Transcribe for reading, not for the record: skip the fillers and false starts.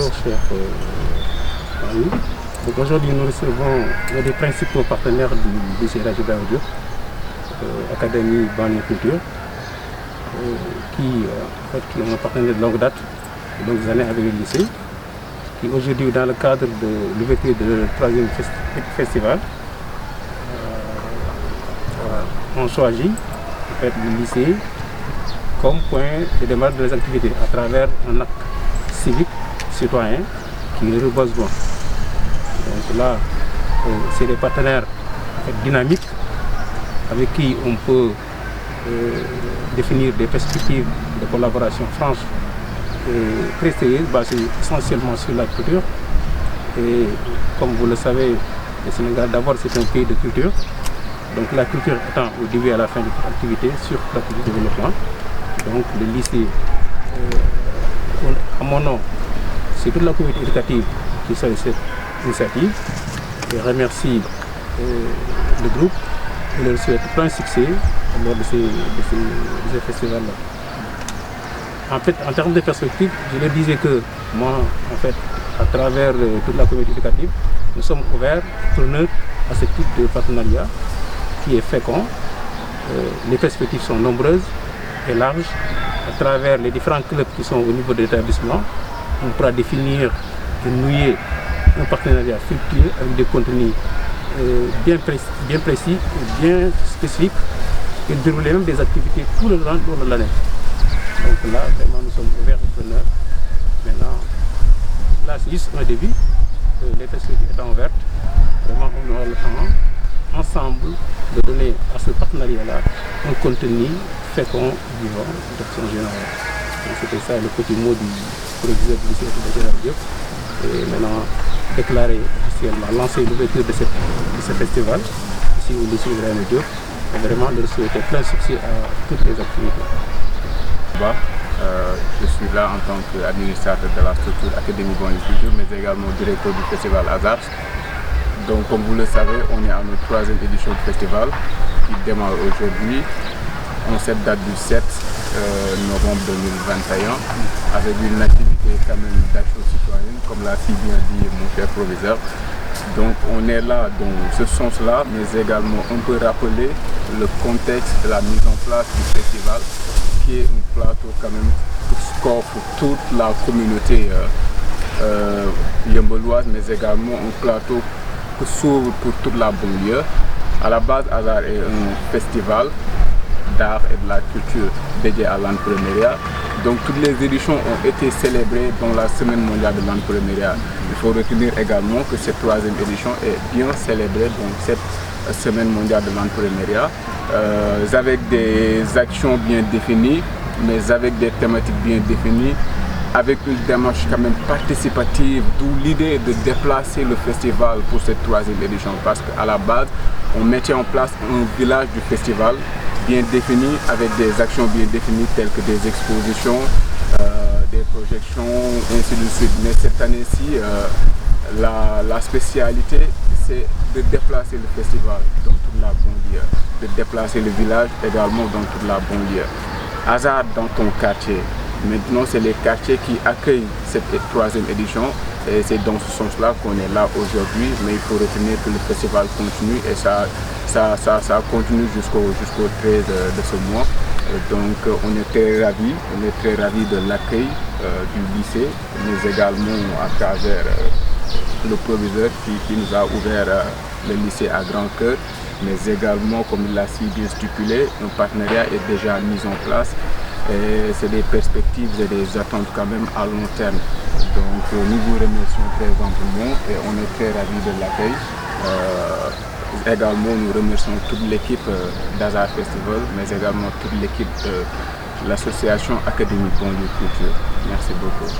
Bonjour, cher amis. Donc aujourd'hui, nous recevons un des principaux partenaires du lycée Elhadji Ibrahima Diop, Académie Banlieue Culture, qui est un partenaire de longue date, de longues années avec le lycée, qui aujourd'hui, dans le cadre de l'ouverture de troisième festival, ont choisi le lycée comme point de démarrage des activités à travers un acte civique, citoyen, qui rebase bon. Donc là, c'est des partenaires dynamiques avec qui on peut définir des perspectives de collaboration franche et très sérieuses, basées essentiellement sur la culture. Et comme vous le savez, le Sénégal d'abord c'est un pays de culture. Donc la culture étant au début et à la fin de toute activité sur la culture de développement. Donc le lycée, à mon nom, c'est toute la communauté éducative qui salue cette initiative. Je remercie le groupe et leur souhaite plein succès lors de ces festivals-là. En fait, en termes de perspective, je leur disais que moi, en fait, à travers toute la communauté éducative, nous sommes ouverts, preneurs à ce type de partenariat qui est fécond. Les perspectives sont nombreuses et larges. À travers les différents clubs qui sont au niveau de l'établissement, on pourra définir et nouer un partenariat fructueux avec des contenus bien précis, bien spécifiques et dérouler même des activités tout le long de l'année. Donc là, vraiment, nous sommes ouverts et preneurs. Maintenant, là, c'est juste un début. Les perspectives étant ouvertes, vraiment, on aura le temps ensemble de donner à ce partenariat-là un contenu fécond, vivant, d'action générale. C'était ça le petit mot du proviseur du lycée Elhadji Ibrahima Diop. Et maintenant, déclarer officiellement, lancer l'ouverture de ce festival ici au lycée Ibrahima Diop. Et vraiment de souhaiter plein succès à toutes les activités. Je suis là en tant qu'administrateur de la structure Académie Banlieue Culture, mais également directeur du festival Azars. Donc comme vous le savez, on est à notre troisième édition du festival qui démarre aujourd'hui, en cette date du 7 novembre 2021, avec une activité quand même d'action citoyenne, comme l'a si bien dit mon cher proviseur. Donc on est là dans ce sens-là, mais également on peut rappeler le contexte de la mise en place du festival, qui est un plateau quand même pour toute la communauté yeumbeloise, mais également un plateau s'ouvre pour toute la banlieue. À la base, Azars est un festival d'art et de la culture dédié à l'entrepreneuriat. Donc toutes les éditions ont été célébrées dans la Semaine mondiale de l'entrepreneuriat. Il faut retenir également que cette troisième édition est bien célébrée dans cette Semaine mondiale de l'entrepreneuriat, avec des actions bien définies, mais avec des thématiques bien définies, avec une démarche quand même participative, d'où l'idée de déplacer le festival pour cette troisième édition, parce qu'à la base, on mettait en place un village du festival bien défini, avec des actions bien définies telles que des expositions, des projections, ainsi de suite. Mais cette année-ci, la spécialité, c'est de déplacer le festival dans toute la banlieue, de déplacer le village également dans toute la banlieue. Azars dans ton quartier. Maintenant, c'est les quartiers qui accueillent cette troisième édition et c'est dans ce sens-là qu'on est là aujourd'hui. Mais il faut retenir que le festival continue et ça continue jusqu'au 13 de ce mois. Donc, on est très ravis de l'accueil du lycée, mais également à travers le proviseur qui nous a ouvert le lycée à grand cœur. Mais également, comme il l'a si bien stipulé, un partenariat est déjà mis en place. Et c'est des perspectives et des attentes quand même à long terme. Donc nous vous remercions très amplement et on est très ravis de l'accueil. Également nous remercions toute l'équipe d'Azars Festival, mais également toute l'équipe de l'association Académie Banlieue Culture. Merci beaucoup.